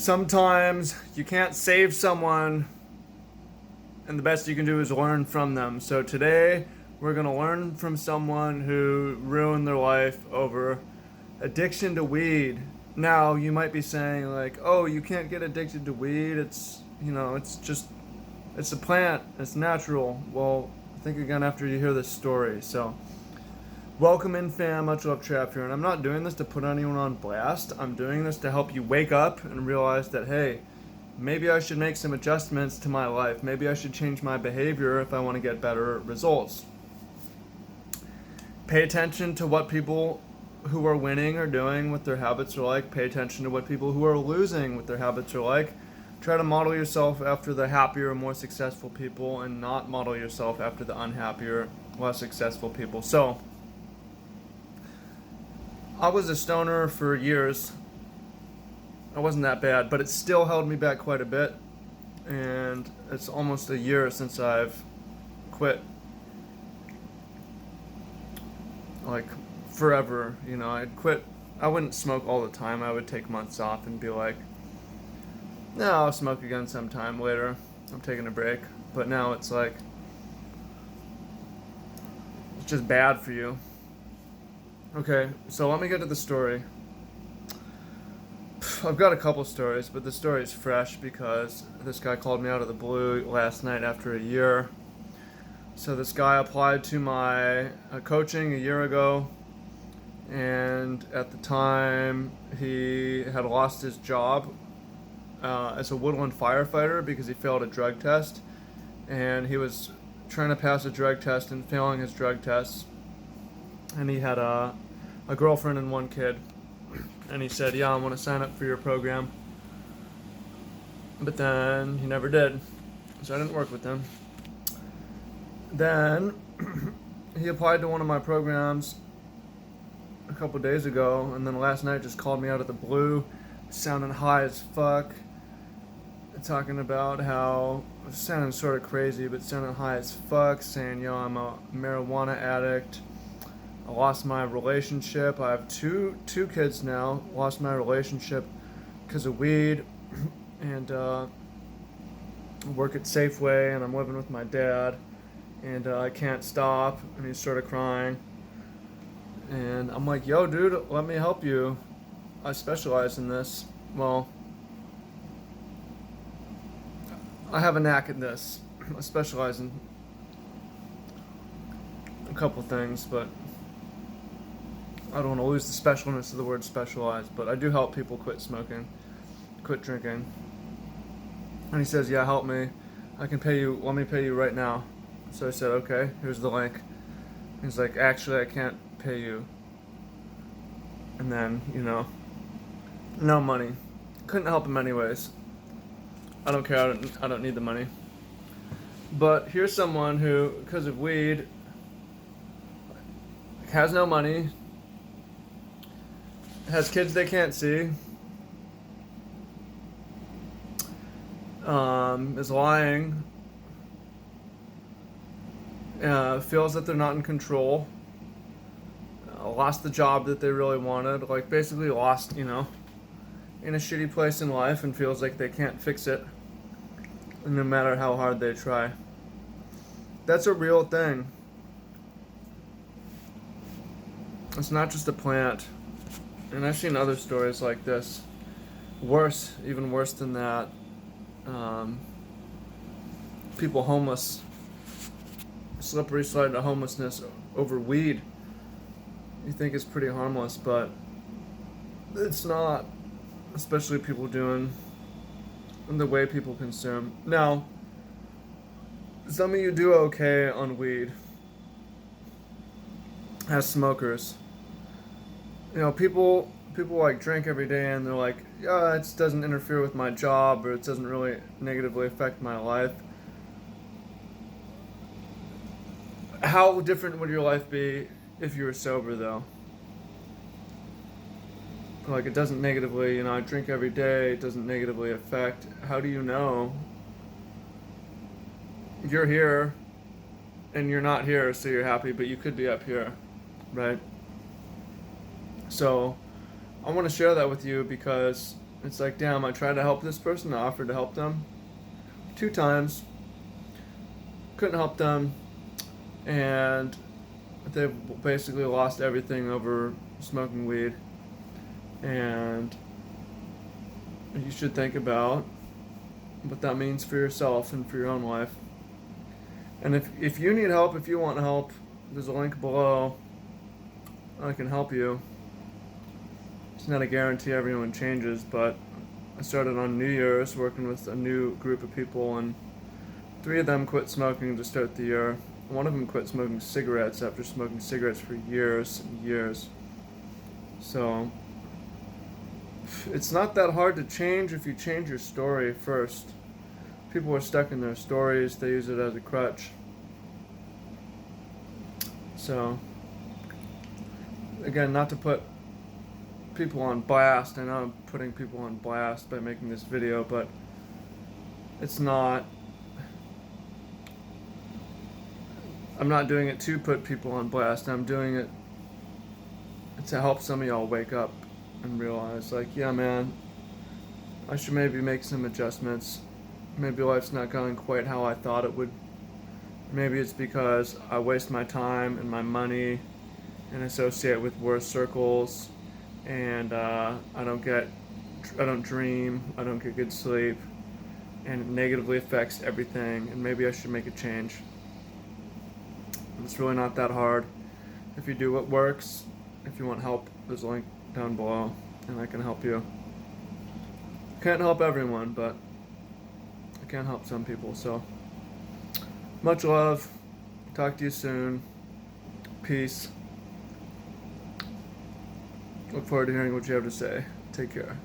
Sometimes you can't save someone, and the best you can do is learn from them. So today, we're going to learn from someone who ruined their life over addiction to weed. Now, you might be saying, like, oh, you can't get addicted to weed. It's a plant, it's natural. Well, think again after you hear this story. So, welcome in, fam. Much love, Trap here. And I'm not doing this to put anyone on blast. I'm doing this to help you wake up and realize that, hey, maybe I should make some adjustments to my life. Maybe I should change my behavior if I want to get better results. Pay attention to what people who are winning are doing, what their habits are like. Pay attention to what people who are losing, what their habits are like. Try to model yourself after the happier, more successful people and not model yourself after the unhappier, less successful people. So, I was a stoner for years. I wasn't that bad, but it still held me back quite a bit. And it's almost a year since I've quit. Like, forever. I'd quit. I wouldn't smoke all the time. I would take months off and be like, no, I'll smoke again sometime later. I'm taking a break. But now it's like, it's just bad for you. Okay, so let me get to the story. I've got a couple stories, but the story is fresh because this guy called me out of the blue last night after a year. So this guy applied to my coaching a year ago, and at the time he had lost his job as a woodland firefighter because he failed a drug test, and he was trying to pass a drug test and failing his drug tests, and he had a girlfriend and one kid, and he said, yeah, I want to sign up for your program, but then he never did, so I didn't work with him. Then he applied to one of my programs a couple days ago, and then last night just called me out of the blue, sounding high as fuck, talking about how, sounding sort of crazy, but sounding high as fuck, saying, yo, I'm a marijuana addict, I lost my relationship, I have two kids now, lost my relationship because of weed, and I work at Safeway, and I'm living with my dad, and I can't stop, and he's sort of crying, and I'm like, yo, dude, let me help you, I specialize in this. Well, I have a knack at this. I specialize in a couple things, but I don't want to lose the specialness of the word specialize, but I do help people quit smoking, quit drinking. And he says, yeah, help me. I can pay you, let me pay you right now. So I said, okay, here's the link. He's like, actually, I can't pay you. And then, no money. Couldn't help him anyways. I don't care, I don't need the money. But here's someone who, because of weed, has no money, has kids they can't see, is lying, feels that they're not in control, lost the job that they really wanted, like basically lost, in a shitty place in life and feels like they can't fix it no matter how hard they try. That's a real thing. It's not just a plant. And I've seen other stories like this. Worse, even worse than that. People homeless. Slippery slide to homelessness over weed. You think it's pretty harmless, but it's not. Especially people doing the way people consume. Now, some of you do okay on weed as smokers. People like drink every day and they're like, yeah, it doesn't interfere with my job or it doesn't really negatively affect my life. How different would your life be if you were sober, though? Like, it doesn't negatively, I drink every day, it doesn't negatively affect. How do you know? You're here, and you're not here, so you're happy, but you could be up here, right? So, I want to share that with you because It's like, damn, I tried to help this person, I offered to help them 2 times, couldn't help them, and they've basically lost everything over smoking weed. And you should think about what that means for yourself and for your own life. And if you need help, if you want help, there's a link below. I can help you. It's not a guarantee everyone changes, but I started on New Year's working with a new group of people, and 3 of them quit smoking to start the year. One of them quit smoking cigarettes after smoking cigarettes for years and years. So it's not that hard to change if you change your story first. People are stuck in their stories, they use it as a crutch. So, again, not to put people on blast. I know I'm putting people on blast by making this video, but it's not. I'm not doing it to put people on blast. I'm doing it to help some of y'all wake up and realize, like, yeah, man, I should maybe make some adjustments. Maybe life's not going quite how I thought it would. Maybe it's because I waste my time and my money and associate with worse circles, and I don't dream, I don't get good sleep, and it negatively affects everything, and maybe I should make a change. It's really not that hard. If you do what works, if you want help, there's a link down below, and I can help you. Can't help everyone, but I can help some people, so much love. Talk to you soon. Peace. Look forward to hearing what you have to say. Take care.